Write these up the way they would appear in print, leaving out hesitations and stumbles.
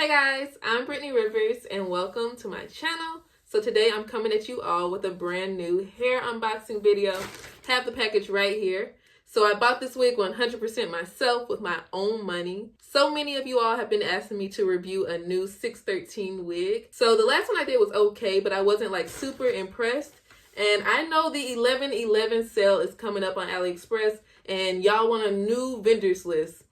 Hey guys, I'm Brittany Rivers and welcome to my channel. So today I'm coming at you all with a brand new hair unboxing video. Have the package right here. So I bought this wig 100% myself with my own money. So many of you all have been asking me to review a new 613 wig. So the last one I did was okay, but I wasn't like super impressed. And I know the 11/11 sale is coming up on Aliexpress and y'all want a new vendors list.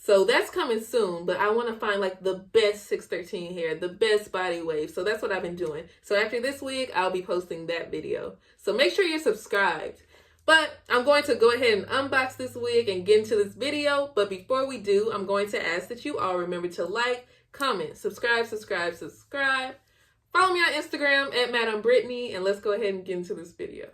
So that's coming soon, but I want to find like the best 613 hair, the best body wave. So that's what I've been doing. So after this week, I'll be posting that video. So make sure you're subscribed. But I'm going to go ahead and unbox this wig and get into this video. But before we do, I'm going to ask that you all remember to like, comment, subscribe. Follow me on Instagram at Madam Brittany, and let's go ahead and get into this video.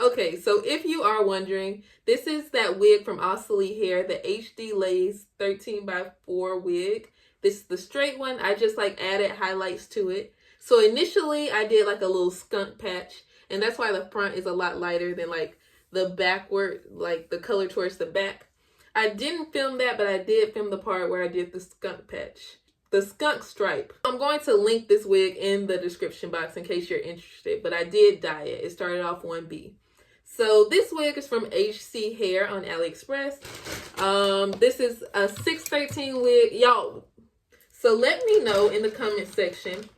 Okay, so if you are wondering, this is that wig from Oscillate Hair, the HD Lace 13x4 wig. This is the straight one. I just like added highlights to it. So initially I did like a little skunk patch, and that's why the front is a lot lighter than like the backward, like the color towards the back. I didn't film that, but I did film the part where I did the skunk patch. The skunk stripe. I'm going to link this wig in the description box in case you're interested, but I did dye it. It started off 1B. So this wig is from HC Hair on Aliexpress. This is a 613 wig. Y'all, so let me know in the comment section.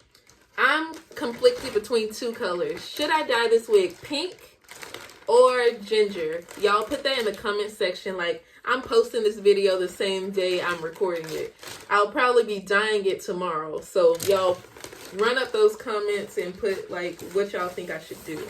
I'm conflicted between two colors. Should I dye this wig pink or ginger? Y'all put that in the comment section. Like, I'm posting this video the same day I'm recording it. I'll probably be dyeing it tomorrow. So y'all run up those comments and put like what y'all think I should do.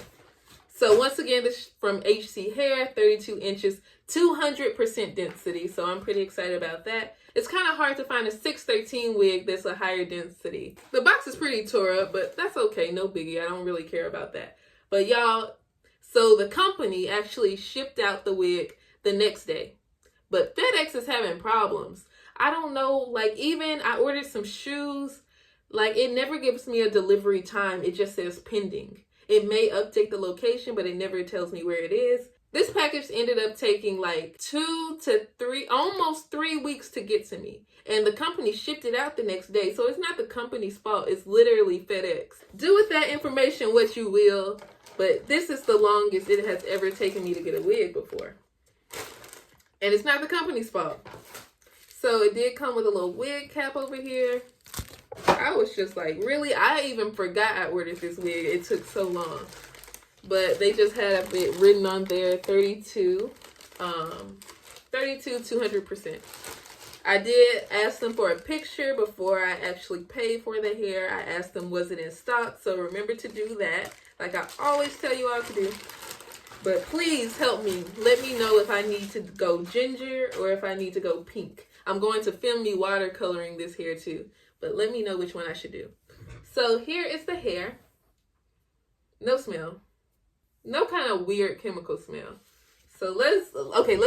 So once again, this is from HC Hair, 32 inches, 200% density. So I'm pretty excited about that. It's kind of hard to find a 613 wig that's a higher density. The box is pretty tore up, but that's okay. No biggie. I don't really care about that. But y'all, so the company actually shipped out the wig the next day. But FedEx is having problems. I don't know, like even I ordered some shoes. Like it never gives me a delivery time. It just says pending. It may update the location, but it never tells me where it is. This package ended up taking like 2 to 3, almost 3 weeks to get to me. And the company shipped it out the next day. So it's not the company's fault. It's literally FedEx. Do with that information what you will. But this is the longest it has ever taken me to get a wig before. And it's not the company's fault. So it did come with a little wig cap over here. I was just like, really? I even forgot I ordered this wig. It took so long. But they just had it written on there, 32, 200%. I did ask them for a picture before I actually paid for the hair. I asked them, was it in stock? So remember to do that, like I always tell you all to do. But please help me. Let me know if I need to go ginger or if I need to go pink. I'm going to film me watercoloring this hair too. But let me know which one I should do. So here is the hair. No smell. No kind of weird chemical smell. So let's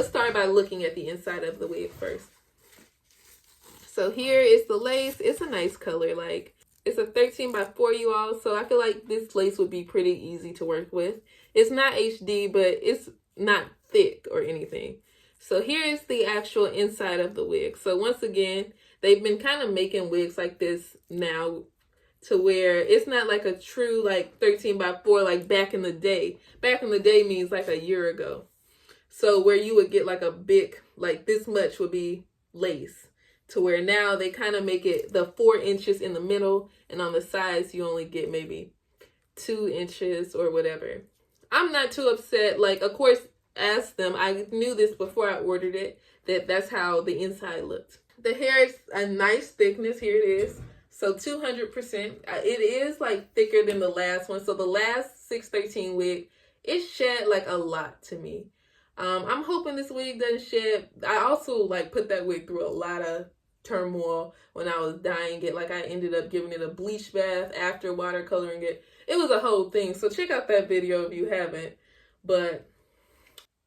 start by looking at the inside of the wig first. So here is the lace. It's a nice color. Like it's a 13x4, you all. So I feel like this lace would be pretty easy to work with. It's not HD, but it's not thick or anything. So here is the actual inside of the wig. So once again, they've been kind of making wigs like this now to where it's not like a true like 13x4 like back in the day. Back in the day means like a year ago. So where you would get like a big, like this much would be lace. To where now they kind of make it the 4 inches in the middle, and on the sides you only get maybe 2 inches or whatever. I'm not too upset. Like, of course, ask them. I knew this before I ordered it, that's how the inside looked. The hair is a nice thickness. Here it is. So 200%. It is like thicker than the last one. So the last 613 wig, it shed like a lot to me. I'm hoping this wig doesn't shed. I also like put that wig through a lot of turmoil when I was dyeing it. Like I ended up giving it a bleach bath after watercoloring it. It was a whole thing. So check out that video if you haven't. But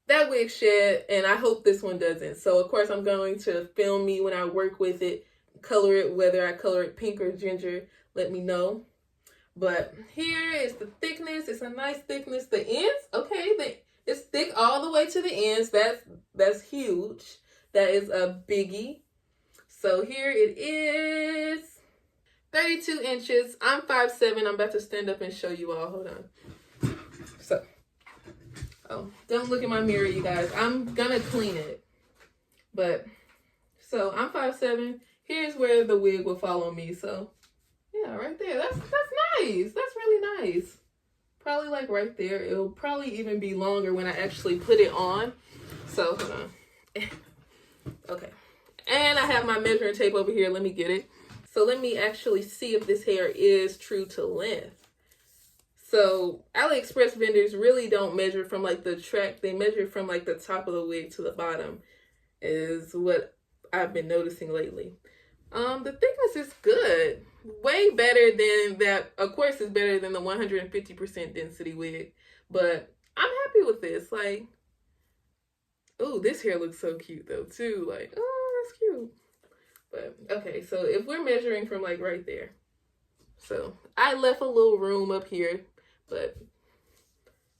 that wig shed, and I hope this one doesn't. So of course I'm going to film me when I work with it, color it, whether I color it pink or ginger, let me know. But here is the thickness. It's a nice thickness. The ends, okay, it's thick all the way to the ends. That's huge. That is a biggie. So here it is. 32 inches. I'm 5'7". I'm about to stand up and show you all. Hold on. So, oh, don't look at my mirror, you guys. I'm gonna clean it. But, so I'm 5'7". Here's where the wig will follow me. So, yeah, right there. That's nice. That's really nice. Probably like right there. It'll probably even be longer when I actually put it on. So, hold on. Okay. And I have my measuring tape over here. Let me get it. So let me actually see if this hair is true to length. So Aliexpress vendors really don't measure from like the track. They measure from like the top of the wig to the bottom is what I've been noticing lately. The thickness is good. Way better than that. Of course, it's better than the 150% density wig. But I'm happy with this. Like, oh, this hair looks so cute though too. Like, oh, that's cute. But okay, so if we're measuring from like right there, so I left a little room up here, but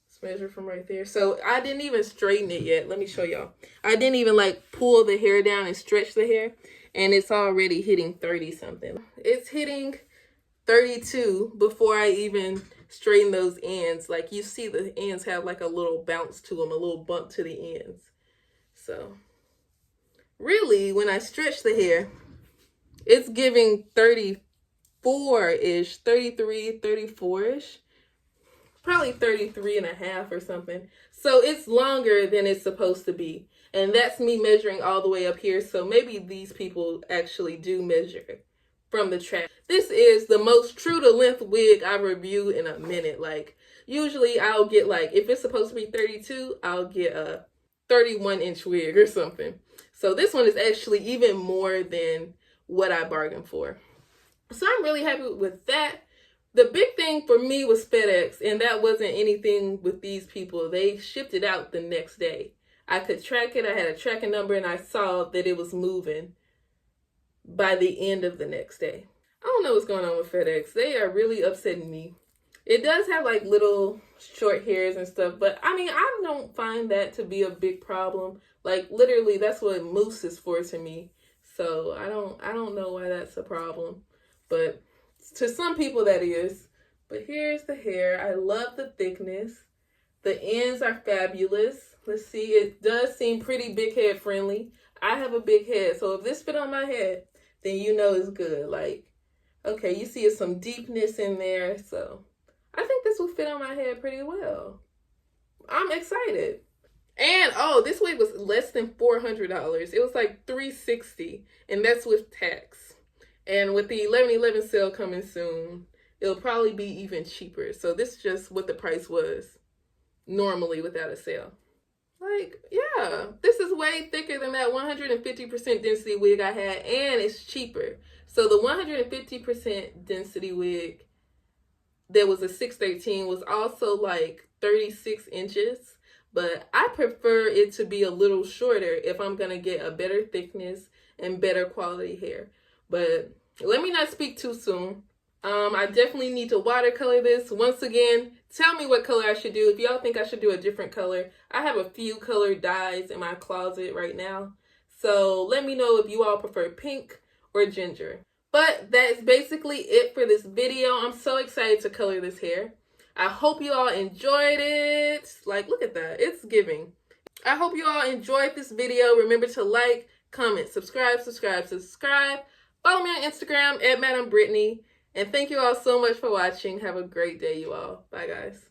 let's measure from right there. So I didn't even straighten it yet. Let me show y'all. I didn't even like pull the hair down and stretch the hair, and it's already hitting 30 something. It's hitting 32 before I even straighten those ends. Like you see the ends have like a little bounce to them, a little bump to the ends. So really, when I stretch the hair, it's giving 34-ish, 33, 34-ish, probably 33 and a half or something. So it's longer than it's supposed to be. And that's me measuring all the way up here. So maybe these people actually do measure from the track. This is the most true to length wig I've reviewed in a minute. Like usually I'll get like, if it's supposed to be 32, I'll get a 31-inch wig or something. So this one is actually even more than what I bargained for. So I'm really happy with that. The big thing for me was FedEx, and that wasn't anything with these people. They shipped it out the next day. I could track it. I had a tracking number, and I saw that it was moving by the end of the next day. I don't know what's going on with FedEx. They are really upsetting me. It does have like little short hairs and stuff, but I mean, I don't find that to be a big problem. Like literally, that's what mousse is for to me. So I don't know why that's a problem, but to some people that is. But here's the hair. I love the thickness. The ends are fabulous. Let's see. It does seem pretty big head friendly. I have a big head, so if this fit on my head, then you know it's good. Like, okay, you see some deepness in there, so I think this will fit on my head pretty well. I'm excited. And oh, this wig was less than $400. It was like $360, and that's with tax. And with the 11/11 sale coming soon, it'll probably be even cheaper. So this is just what the price was normally without a sale. Like, yeah, this is way thicker than that 150% density wig I had, and it's cheaper. So the 150% density wig that was a 613 was also like 36 inches. But I prefer it to be a little shorter if I'm going to get a better thickness and better quality hair. But let me not speak too soon. I definitely need to watercolor this. Once again, tell me what color I should do. If y'all think I should do a different color, I have a few colored dyes in my closet right now. So let me know if you all prefer pink or ginger. But that's basically it for this video. I'm so excited to color this hair. I hope you all enjoyed it. Like, look at that. It's giving. I hope you all enjoyed this video. Remember to like, comment, subscribe. Follow me on Instagram at Madam Brittany. And thank you all so much for watching. Have a great day, you all. Bye, guys.